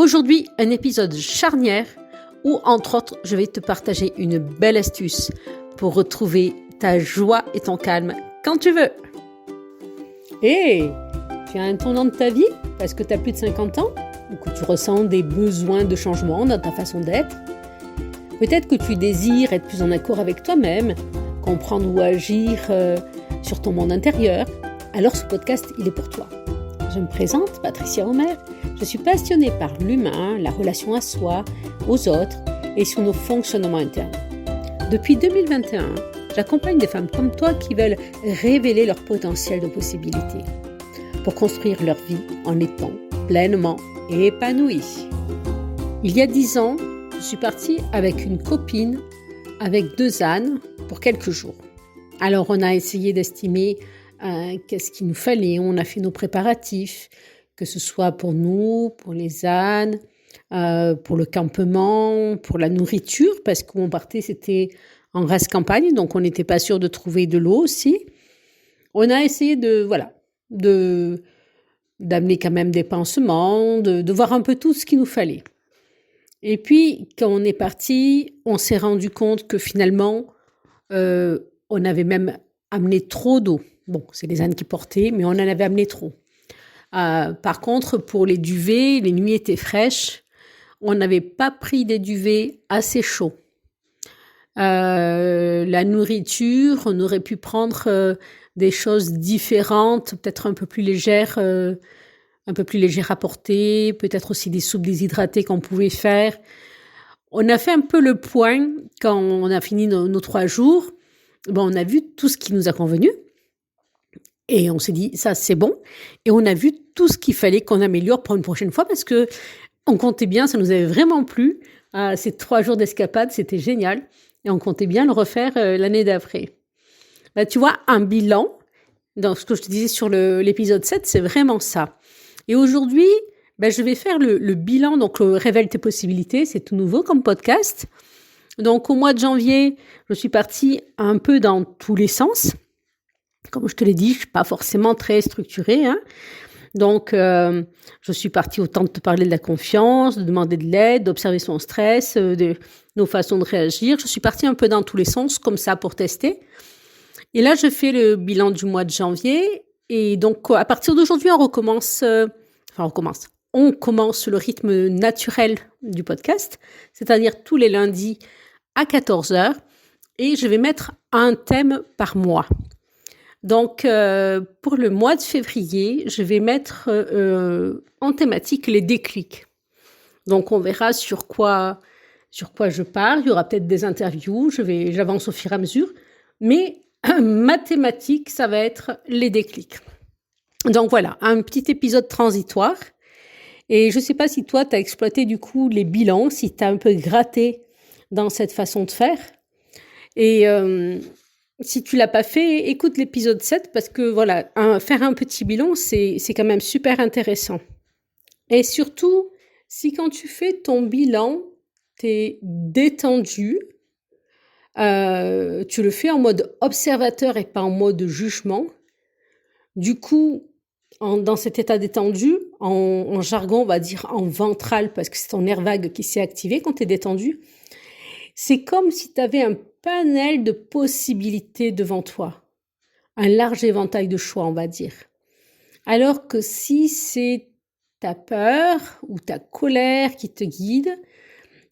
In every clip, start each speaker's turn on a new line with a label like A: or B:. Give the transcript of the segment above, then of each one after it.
A: Aujourd'hui, un épisode charnière où, entre autres, je vais te partager une belle astuce pour retrouver ta joie et ton calme quand tu veux. Hé, tu as un tournant de ta vie parce que tu as plus de 50 ans ou que tu ressens des besoins de changement dans ta façon d'être. Peut-être que tu désires être plus en accord avec toi-même, comprendre ou agir sur ton monde intérieur. Alors ce podcast, il est pour toi. Je me présente, Patricia Homer. Je suis passionnée par l'humain, la relation à soi, aux autres et sur nos fonctionnements internes. Depuis 2021, j'accompagne des femmes comme toi qui veulent révéler leur potentiel de possibilités pour construire leur vie en étant pleinement épanouies. Il y a 10 ans, je suis partie avec une copine, avec 2 ânes, pour quelques jours. Alors, on a essayé d'estimer qu'est-ce qu'il nous fallait. On a fait nos préparatifs, que ce soit pour nous, pour les ânes, pour le campement, pour la nourriture, parce qu'on partait, c'était en race campagne, donc on n'était pas sûr de trouver de l'eau aussi. On a essayé d'amener quand même des pansements, de voir un peu tout ce qu'il nous fallait. Et puis, quand on est parti, on s'est rendu compte que finalement, on avait même amené trop d'eau. Bon, c'est les ânes qui portaient, mais on en avait amené trop. Par contre, pour les duvets, les nuits étaient fraîches. On n'avait pas pris des duvets assez chauds. La nourriture, on aurait pu prendre des choses différentes, peut-être un peu plus légères à porter, peut-être aussi des soupes déshydratées qu'on pouvait faire. On a fait un peu le point quand on a fini nos 3 jours. Bon, on a vu tout ce qui nous a convenu. Et on s'est dit, ça, c'est bon. Et on a vu tout ce qu'il fallait qu'on améliore pour une prochaine fois parce que on comptait bien, ça nous avait vraiment plu. Ces 3 jours d'escapade, c'était génial. Et on comptait bien le refaire l'année d'après. Là, tu vois, un bilan, dans ce que je te disais sur l'épisode 7, c'est vraiment ça. Et aujourd'hui, je vais faire le bilan, donc Révèle tes possibilités, c'est tout nouveau comme podcast. Donc au mois de janvier, je suis partie un peu dans tous les sens. Comme je te l'ai dit, je ne suis pas forcément très structurée. Donc, je suis partie autant de te parler de la confiance, de demander de l'aide, d'observer son stress, de nos façons de réagir. Je suis partie un peu dans tous les sens, comme ça, pour tester. Et là, je fais le bilan du mois de janvier. Et donc, à partir d'aujourd'hui, on commence le rythme naturel du podcast, c'est-à-dire tous les lundis à 14h. Et je vais mettre un thème par mois. Donc, pour le mois de février, je vais mettre en thématique les déclics. Donc, on verra sur quoi je parle. Il y aura peut-être des interviews. J'avance au fur et à mesure. Mais ma thématique, ça va être les déclics. Donc, voilà, un petit épisode transitoire. Et je ne sais pas si toi, tu as exploité du coup les bilans, si tu as un peu gratté dans cette façon de faire. Et si tu l'as pas fait, écoute l'épisode 7 parce que voilà, faire un petit bilan, c'est quand même super intéressant. Et surtout, si quand tu fais ton bilan, tu es détendu, tu le fais en mode observateur et pas en mode jugement. Du coup, dans cet état détendu, en jargon, on va dire en ventral parce que c'est ton nerf vague qui s'est activé quand tu es détendu, c'est comme si tu avais un panel de possibilités devant toi. Un large éventail de choix, on va dire. Alors que si c'est ta peur ou ta colère qui te guide,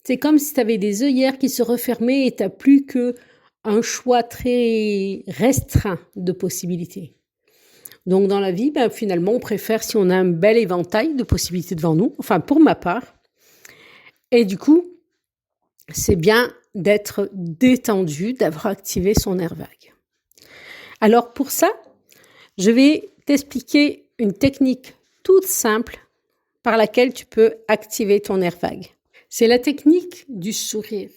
A: c'est comme si tu avais des œillères qui se refermaient et tu n'as plus qu'un choix très restreint de possibilités. Donc dans la vie, finalement, on préfère si on a un bel éventail de possibilités devant nous, enfin pour ma part. Et du coup, c'est bien d'être détendu, d'avoir activé son nerf vague. Alors pour ça, je vais t'expliquer une technique toute simple par laquelle tu peux activer ton nerf vague. C'est la technique du sourire.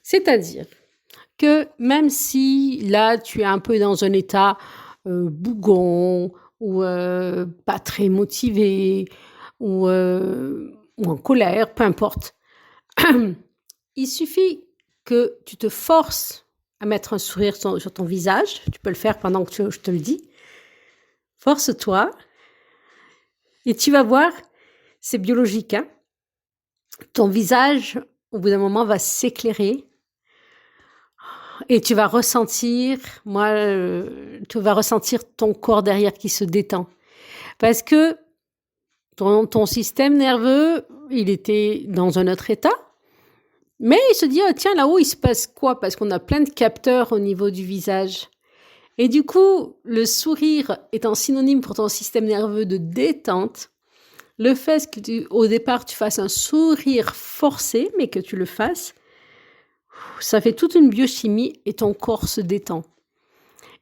A: C'est-à-dire que même si là, tu es un peu dans un état bougon ou pas très motivé ou en colère, peu importe, il suffit que tu te forces à mettre un sourire sur ton visage. Tu peux le faire pendant que je te le dis. Force-toi et tu vas voir, c'est biologique, ton visage, au bout d'un moment, va s'éclairer et tu vas ressentir, tu vas ressentir ton corps derrière qui se détend. Parce que ton système nerveux, il était dans un autre état, mais il se dit, oh, tiens, là-haut, il se passe quoi? Parce qu'on a plein de capteurs au niveau du visage. Et du coup, le sourire étant synonyme pour ton système nerveux de détente, le fait que au départ, tu fasses un sourire forcé, mais que tu le fasses, ça fait toute une biochimie et ton corps se détend.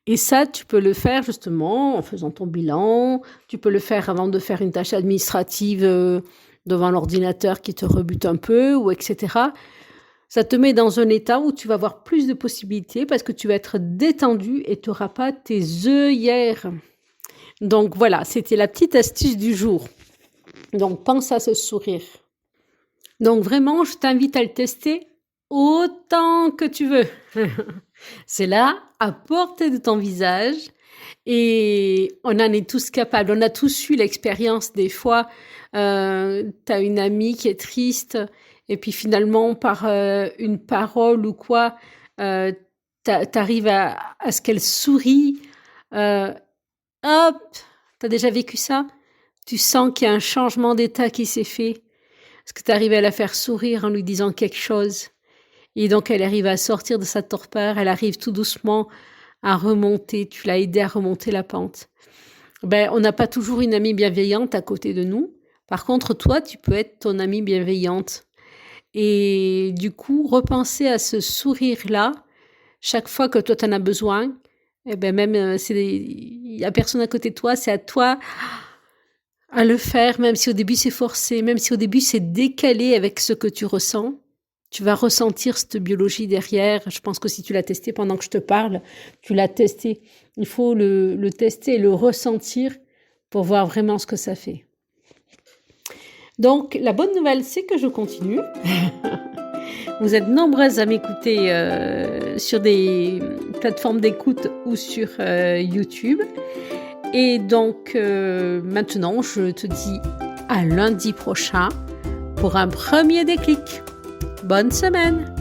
A: Et ça, tu peux le faire justement en faisant ton bilan, tu peux le faire avant de faire une tâche administrative devant l'ordinateur qui te rebute un peu, ou etc. Ça te met dans un état où tu vas avoir plus de possibilités parce que tu vas être détendu et tu n'auras pas tes œillères. Donc voilà, c'était la petite astuce du jour. Donc pense à ce sourire. Donc vraiment, je t'invite à le tester autant que tu veux. C'est là, à portée de ton visage. Et on en est tous capables. On a tous eu l'expérience des fois. T'as une amie qui est triste et puis finalement par une parole ou quoi, t'arrives à ce qu'elle sourit. Hop, t'as déjà vécu ça? Tu sens qu'il y a un changement d'état qui s'est fait. Parce que t'arrives à la faire sourire en lui disant quelque chose. Et donc elle arrive à sortir de sa torpeur. Elle arrive tout doucement à remonter. Tu l'as aidé à remonter la pente. On n'a pas toujours une amie bienveillante à côté de nous. Par contre, toi, tu peux être ton amie bienveillante. Et du coup, repenser à ce sourire-là, chaque fois que toi, tu en as besoin, même il n'y a personne à côté de toi, c'est à toi à le faire, même si au début c'est forcé, même si au début c'est décalé avec ce que tu ressens. Tu vas ressentir cette biologie derrière. Je pense que si tu l'as testé pendant que je te parle, tu l'as testé. Il faut le tester et le ressentir pour voir vraiment ce que ça fait. Donc, la bonne nouvelle, c'est que je continue. Vous êtes nombreuses à m'écouter sur des plateformes d'écoute ou sur YouTube. Et donc, maintenant, je te dis à lundi prochain pour un premier déclic. Bonne semaine!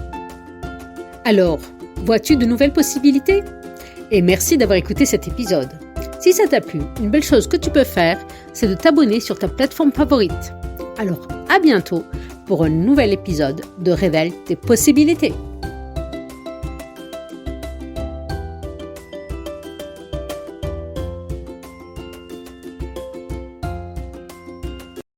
A: Alors, vois-tu de nouvelles possibilités? Et merci d'avoir écouté cet épisode. Si ça t'a plu, une belle chose que tu peux faire, c'est de t'abonner sur ta plateforme favorite. Alors, à bientôt pour un nouvel épisode de Révèle tes possibilités.